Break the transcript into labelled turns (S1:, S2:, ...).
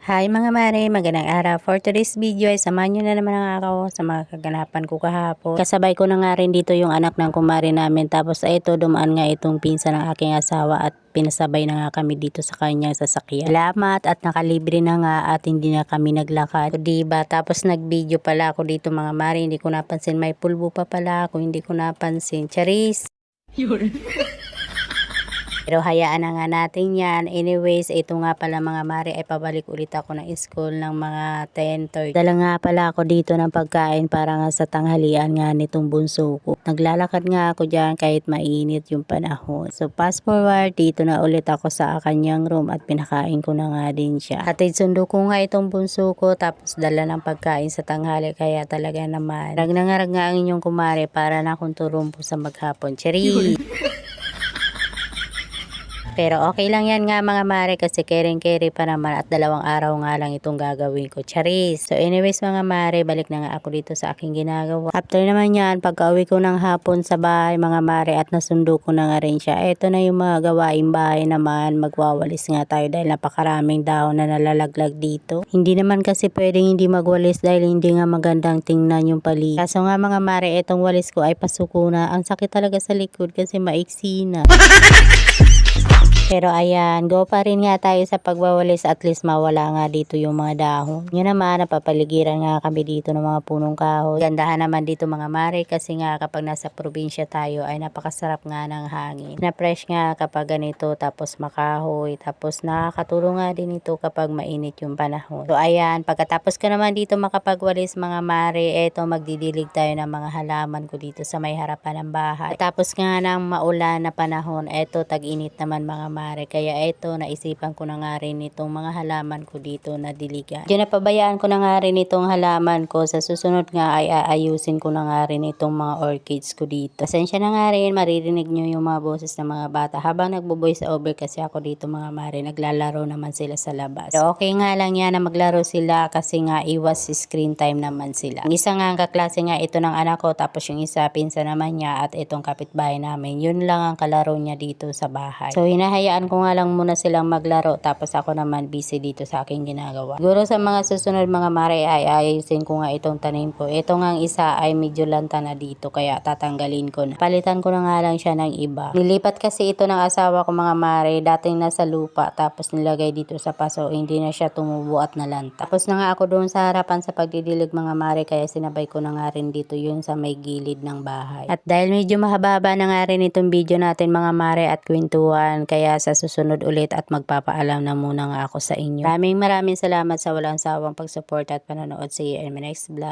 S1: Hi mga mare, magandang araw. For today's video ay samahan nyo na naman ako sa mga kaganapan ko kahapon. Kasabay ko na nga rin dito yung anak ng kumare namin. Tapos ito dumaan nga itong pinsan ng aking asawa at pinasabay na nga kami dito sa kanyang sasakyan. Salamat at nakalibre na nga at hindi na kami naglakad. So, diba? Tapos nag-video pala ako dito mga mare. Hindi ko napansin may pulbo pa pala ako. Hindi ko napansin. Charis! Pero hayaan na nga natin yan. Anyways, ito nga pala mga mare ay pabalik ulit ako ng school ng mga 10:30. Dala nga pala ako dito ng pagkain para nga sa tanghalian nga nitong bunso ko. Naglalakad nga ako dyan kahit mainit yung panahon. So fast forward, dito na ulit ako sa kanyang room at pinakain ko na nga din siya. Hatid sundo ko nga itong bunso ko tapos dala ng pagkain sa tanghali kaya talaga naman. Ragnangarag nga ang inyong kumare para na akong turumpo sa maghapon. Cherry! Pero okay lang yan nga mga mare kasi kering-keri pa naman at 2 araw nga lang itong gagawin ko. Charis! So anyways mga mare, balik na nga ako dito sa aking ginagawa. After naman yan, pagka-uwi ko ng hapon sa bahay mga mare at nasundo ko na nga rin siya. Ito na yung mga gawaing bahay naman. Magwawalis nga tayo dahil napakaraming dahon na nalalaglag dito. Hindi naman kasi pwedeng hindi magwalis dahil hindi nga magandang tingnan yung paligid. Kaso nga mga mare, itong walis ko ay pasuko na. Ang sakit talaga sa likod kasi maiksi na. Pero ayan, go pa rin nga tayo sa pagwawalis at least mawala nga dito yung mga dahon. Yun naman, napapaligiran nga kami dito ng mga punong kahoy. Gandahan naman dito mga mare kasi nga kapag nasa probinsya tayo ay napakasarap nga ng hangin. Na fresh nga kapag ganito tapos makahoy. Tapos nakakatulong nga din ito kapag mainit yung panahon. So ayan, pagkatapos ka naman dito makapagwalis mga mare, eto magdidilig tayo ng mga halaman ko dito sa may harapan ng bahay. Tapos nga ng maulan na panahon, eto tag-init naman mga mare. Kaya ito, naisipan ko na nga rin itong mga halaman ko dito na diligan. Diyan napabayaan ko na nga rin itong halaman ko. Sa susunod nga ay aayusin ko na nga rin itong mga orchids ko dito. Pasensya na nga rin, maririnig nyo yung mga boses ng mga bata. Habang nagbo-voice over kasi ako dito mga mare, naglalaro naman sila sa labas. So okay nga lang yan na maglaro sila kasi nga iwas screen time naman sila. Ang isa nga ang kaklase nga ito ng anak ko, tapos yung isa pinsa naman niya at itong kapitbahay namin. Yun lang ang kalaro niya dito sa bahay. So hinahayaan ko nga lang muna silang maglaro tapos ako naman busy dito sa aking ginagawa. Siguro sa mga susunod mga mare ay ayusin ko nga itong tanim ko. Ito nga ang isa ay medyo lanta na dito kaya tatanggalin ko na. Palitan ko na nga lang siya ng iba. Nilipat kasi ito ng asawa ko mga mare. Dating nasa lupa tapos nilagay dito sa paso. Hindi na siya tumubo at nalanta. Tapos na nga ako doon sa harapan sa pagdidilig mga mare kaya sinabay ko na nga rin dito yun sa may gilid ng bahay. At dahil medyo mahaba na nga rin itong video natin mga mare at kwentuhan kaya sa susunod ulit at magpapaalam na muna nga ako sa inyo. Maraming salamat sa walang sawang pagsuporta at panonood. See you in my next vlog.